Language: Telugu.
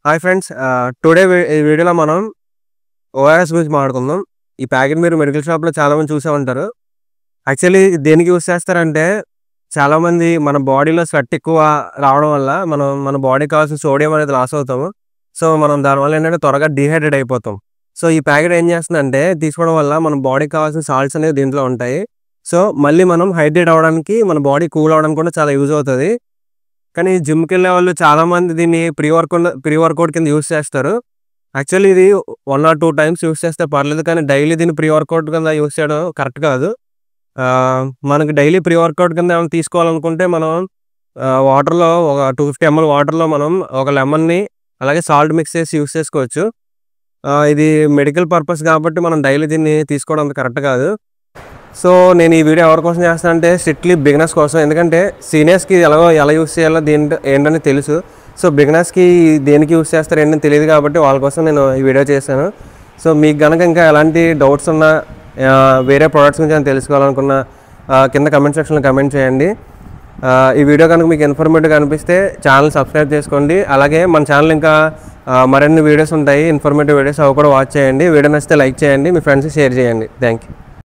హాయ్ ఫ్రెండ్స్, టుడే ఈ వీడియోలో మనం ఓఆర్ఎస్ గురించి మాట్లాడుకుందాం. ఈ ప్యాకెట్ మీరు మెడికల్ షాప్‌లో చాలామంది చూసే ఉంటారు. యాక్చువల్లీ దేనికి యూజ్ చేస్తారంటే, చాలామంది మన బాడీలో స్వెట్ ఎక్కువ రావడం వల్ల మన బాడీకి కావాల్సిన సోడియం అనేది లాస్ అవుతాము. సో, మనం దానివల్ల ఏంటంటే త్వరగా డీహైడ్రేట్ అయిపోతాం. సో, ఈ ప్యాకెట్ ఏం చేస్తుందంటే తీసుకోవడం వల్ల మన బాడీకి కావాల్సిన సాల్ట్స్ అనేవి దీంట్లో ఉంటాయి. సో, మళ్ళీ మనం హైడ్రేట్ అవ్వడానికి, మన బాడీ కూల్ అవ్వడానికి కూడా చాలా యూజ్ అవుతది. కానీ జిమ్‌కెళ్ళే వాళ్ళు చాలామంది దీన్ని ప్రీ వర్కౌట్ కింద యూజ్ చేస్తారు. యాక్చువల్లీ ఇది 1 ఆర్ 2 టైమ్స్ యూజ్ చేస్తే పర్లేదు. కానీ డైలీ దీన్ని ప్రీ వర్కౌట్ కింద యూజ్ చేయడం కరెక్ట్ కాదు. మనకి డైలీ ప్రీ వర్కౌట్ కింద ఏమైనా తీసుకోవాలనుకుంటే మనం వాటర్‌లో ఒక 250 ml వాటర్‌లో మనం ఒక లెమన్‌ని అలాగే సాల్ట్ మిక్స్ చేసి యూజ్ చేసుకోవచ్చు. ఇది మెడికల్ పర్పస్ కాబట్టి మనం డైలీ దీన్ని తీసుకోవడం అంత కరెక్ట్ కాదు. సో, నేను ఈ వీడియో ఎవరి కోసం చేస్తానంటే స్ట్రిక్ట్‌లీ బిగినర్స్ కోసం. ఎందుకంటే సీనియర్స్‌కి ఎలా యూజ్ చేయాలో ఏంటని తెలుసు. సో, బిగినర్స్‌కి దేనికి యూజ్ చేస్తారు ఏంటని తెలియదు కాబట్టి వాళ్ళ కోసం నేను ఈ వీడియో చేశాను. సో, మీకు గనక ఇంకా ఎలాంటి డౌట్స్ ఉన్నా, వేరే ప్రొడక్ట్స్ గురించి ఏమైనా తెలుసుకోవాలనుకున్నా కింద కమెంట్ సెక్షన్‌లో కమెంట్ చేయండి. ఈ వీడియో కనుక మీకు ఇన్ఫర్మేటివ్‌గా అనిపిస్తే ఛానల్ సబ్స్క్రైబ్ చేసుకోండి. అలాగే మన ఛానల్ ఇంకా మరిన్ని వీడియోస్ ఉంటాయి, ఇన్ఫర్మేటివ్ వీడియోస్, అవి కూడా వాచ్ చేయండి. వీడియో నచ్చితే లైక్ చేయండి, మీ ఫ్రెండ్స్‌కి షేర్ చేయండి. Thank you.